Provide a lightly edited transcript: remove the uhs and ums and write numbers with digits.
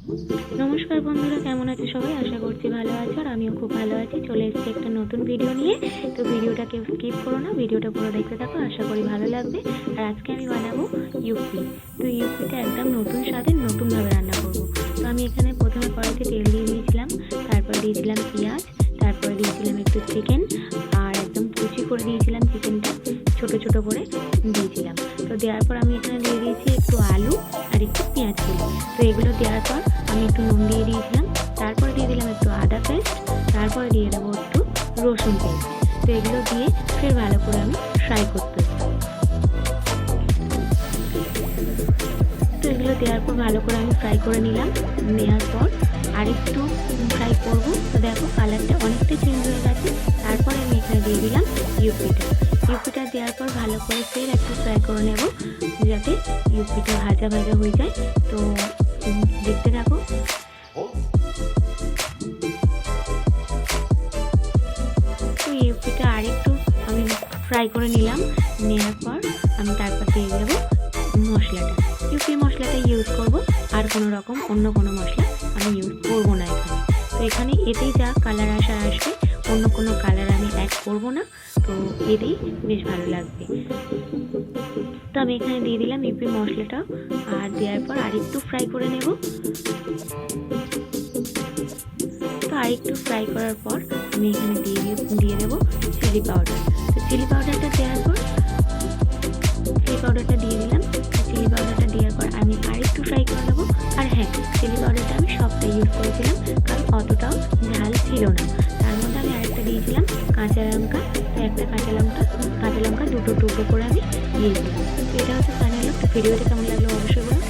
নমস্কার বন্ধুরা, কেমন আছো সবাই? আশা করছি ভালো আছো, আর আমিও খুব ভালো আছি। চলে এসেছি একটা নতুন ভিডিও নিয়ে। তো ভিডিওটা কেউ স্কিপ করো না, ভিডিওটা পুরো দেখতে থাকো, আশা করি ভালো লাগবে। আর আজকে আমি বানাবো ইউপি। তো ইউপিটা একদম নতুন স্বাদের, নতুনভাবে রান্না করব। তো আমি এখানে প্রথমে কড়াইতে তেল দিয়ে দিয়েছিলাম, তারপর দিয়েছিলাম পেঁয়াজ, তারপরে দিয়েছিলাম একটু চিকেন, আর একদম কুচি করে দিয়েছিলাম চিকেনটা, ছোট ছোট করে দিয়েছিলাম। তো দেওয়ার পর আমি এখানে দিয়ে দিয়েছি একটু আলু আর একটু পেঁয়াজ কুচি। তো এগুলো দেওয়ার পর আমি একটু নুন দিয়ে দিয়েছিলাম, তারপরে দিয়ে দিলাম একটু আদা পেস্ট, তারপরে দিয়ে দেবো একটু রসুন পেস্ট। তো এগুলো দিয়ে ফের ভালো করে আমি ফ্রাই করতে হবে। তো এগুলো দেওয়ার পর ভালো করে আমি ফ্রাই করে নিলাম। নেওয়ার পর আর একটু ফ্রাই করবো। তো দেখো কালারটা অনেকটা চেঞ্জ হয়ে গেছে। তারপরে আমি এখানে দিয়ে দিলাম ইউপিটা দেওয়ার পর ভালো করে ফের একটু ফ্রাই করে নেব, যাতে ইউপিটা ভাজা ভাজা হয়ে যায়। তো দেখতে থাকো। তো ইউপিটা আরেকটু আমি ফ্রাই করে নিলাম। নেওয়ার পর আমি তারপর দিয়ে দেবো মশলাটা। ইউপি মশলাটা ইউজ করব, আর কোনো রকম অন্য কোনো মশলা আমি ইউজ করব না এখানে। তো এখানে এতেই যা কালার আসবে, অন্য কোনো কালার আমি অ্যাড করব না। তো এতেই বেশ ভালো লাগবে। তো আমি এখানে দিয়ে দিলাম ইউপি মশলাটা, আর দেওয়ার পর আরেকটু ফ্রাই করে নেব। তো আরেকটু ফ্রাই করার পর আমি এখানে দিয়ে দেবো চিলি পাউডার। তো চিলি পাউডারটা দেওয়ার পর চিলি পাউডারটা দিয়ে দিলাম। চিলি পাউডারটা দেওয়ার পর আমি আরেকটু ফ্রাই করে নেবো। আর হ্যাঁ, চিলি পাউডারটা আমি সবটা ইউজ করেছিলাম, কারণ অতটাও ঝাল ছিল না।